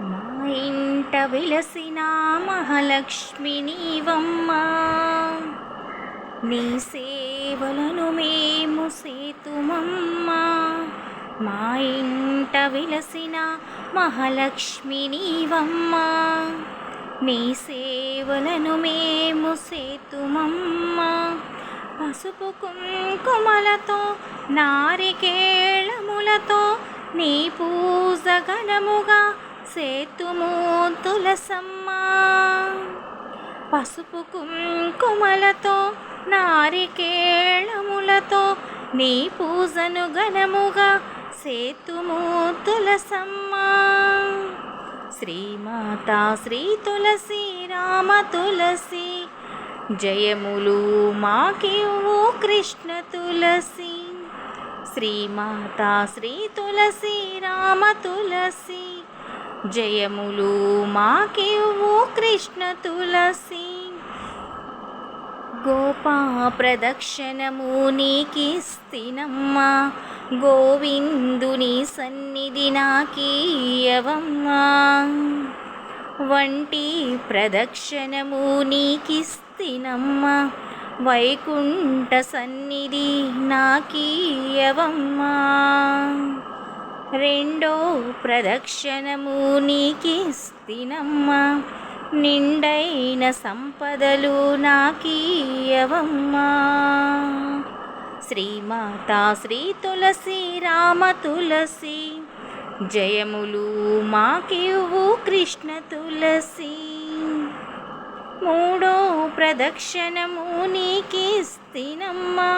మా ఇంట వెలసిన మహాలక్ష్మి నీవమ్మా, నీ సేవలను మేము సేతుమమ్మా. మా ఇంట వెలసిన మహాలక్ష్మి నీవమ్మా, నీ సేవలను మేము సేతుమమ్మా. పసుపు కుంకుమలతో నారికేళములతో నీ పూజ ఘనముగా సేతుము తులసమ్మా. పసుపు కుంకుమలతో నారికేళములతో నీ పూజను ఘనముగా సేతుము తులసమ్మా. శ్రీమాతా శ్రీ తులసి రామ తులసి, జయములు మాకివ్వు కృష్ణ తులసి. శ్రీమాతా శ్రీ తులసి రామ తులసి, జయములు మాకివ్వు కృష్ణ తులసి. గోపా ప్రదక్షిణము నీకిస్తినమ్మా, గోవిందుని సన్నిధి నాకీయవమ్మా. వంటి ప్రదక్షిణము నీకిస్తినమ్మా, వైకుంఠ సన్నిధి నాకీయవమ్మా. రెండో ప్రదక్షిణము నీకిస్తినమ్మా, నిండైన సంపదలు నాకీయవమ్మా. శ్రీమాతా శ్రీ తులసి రామ తులసి, జయములు మాకివ్వు కృష్ణ తులసి. మూడో ప్రదక్షిణము నీకిస్తినమ్మా,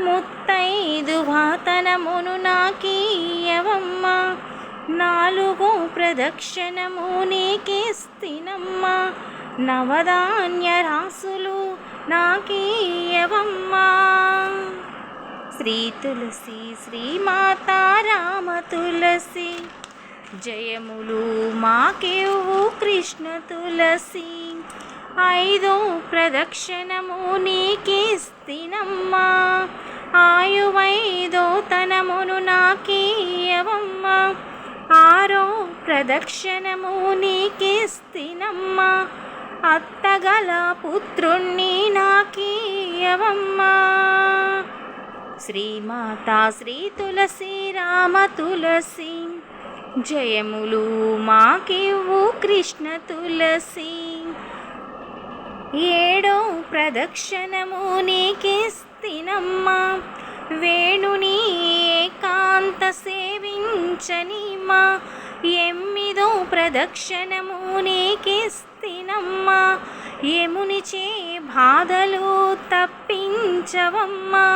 ముత్తైదు వాతనమును నాకీయవమ్మా. నాలుగో ప్రదక్షిణము నీకిస్తినమ్మా, నవధాన్య రాసులు నాకీయవమ్మా. శ్రీ తులసి శ్రీమాతా రామ తులసి, జయములు మాకివ్వు కృష్ణ తులసి. ఐదో ప్రదక్షిణము నీకిస్తినమ్మా, ఆయువైదో తనమును నాకీయవమ్మా. ఆరో ప్రదక్షిణము నీకిస్తినమ్మా, అత్తగల పుత్రుణ్ణి నాకీయవమ్మా. శ్రీమాతా శ్రీ తులసి రామ తులసి, జయములు మాకివ్వు కృష్ణ తులసి. ఏడో ప్రదక్షిణము నీకిస్తినమ్మా, వేణుని ఏకాంత సేవించనిమా. ఎనిమిదో ప్రదక్షిణము నీకిస్తినమ్మా, యమునిచే బాధలు తప్పించవమ్మా.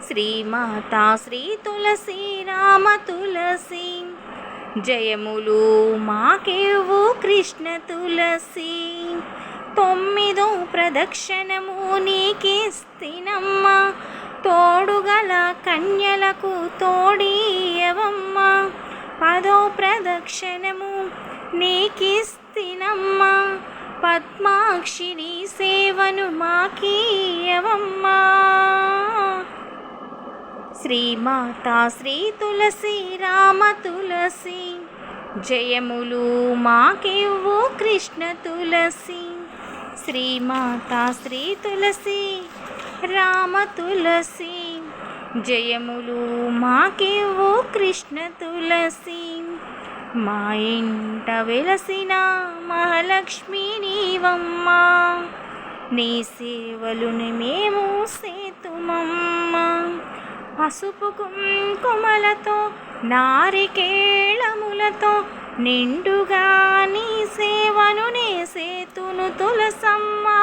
శ్రీమాతా శ్రీ తులసి రామ తులసి, జయములు మాకివ్వు కృష్ణ తులసి. తొమ్మిదో ప్రదక్షిణము నీకిస్తినమ్మా, తోడుగల కన్యలకు తోడీయవమ్మా. పదో ప్రదక్షిణము నీకిస్తినమ్మా, పద్మాక్షిని సేవను మాకీయవమ్మా. శ్రీమాతా శ్రీ తులసి రామ తులసి, జయములు మాకివ్వు కృష్ణ తులసి. శ్రీమాతా శ్రీ తులసి రామ తులసి, జయములు మాకివ్వు కృష్ణ తులసి. మా ఇంట వెలసిన మహాలక్ష్మి నీవమ్మా, నీ సేవలుని మేము సేతుమమ్మా. పసుపు కుంకుమలతో నారికేళములతో నిండుగా నీ సేవను నే సేతును తులసమ్మా.